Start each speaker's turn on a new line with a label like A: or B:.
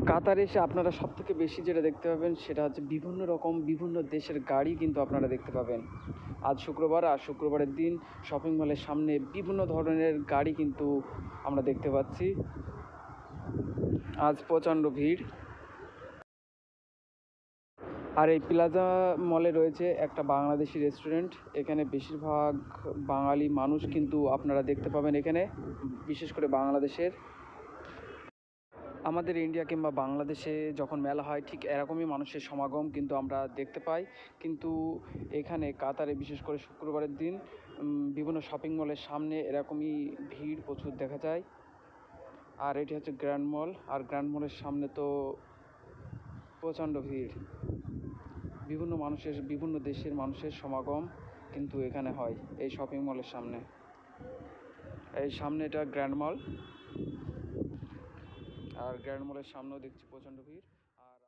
A: কাতারে এসে আপনারা সবথেকে বেশি যেটা দেখতে পাবেন সেটা হচ্ছে বিভিন্ন রকম বিভিন্ন দেশের গাড়ি কিন্তু আপনারা দেখতে পাবেন। আজ শুক্রবার, আর শুক্রবারের দিন শপিং মলের সামনে বিভিন্ন ধরনের গাড়ি কিন্তু আমরা দেখতে পাচ্ছি। আজ প্রচণ্ড ভিড়। আর এই প্লাজা মলে রয়েছে একটা বাংলাদেশি রেস্টুরেন্ট। এখানে বেশিরভাগ বাঙালি মানুষ কিন্তু আপনারা দেখতে পাবেন এখানে, বিশেষ করে বাংলাদেশের। আমাদের ইন্ডিয়া কিংবা বাংলাদেশে যখন মেলা হয় ঠিক এরকমই মানুষের সমাগম কিন্তু আমরা দেখতে পাই। কিন্তু এখানে কাতারে বিশেষ করে শুক্রবারের দিন বিভিন্ন শপিং মলের সামনে এরকমই ভিড় প্রচুর দেখা যায়। আর এটি হচ্ছে গ্র্যান্ড মল, আর গ্র্যান্ড মলের সামনে তো প্রচণ্ড ভিড়। বিভিন্ন দেশের মানুষের সমাগম কিন্তু এখানে হয় এই শপিং মলের সামনে। এই সামনে এটা গ্র্যান্ড মল, আর গ্র্যান্ড মলের সামনেও দেখছি প্রচণ্ড ভিড়। আর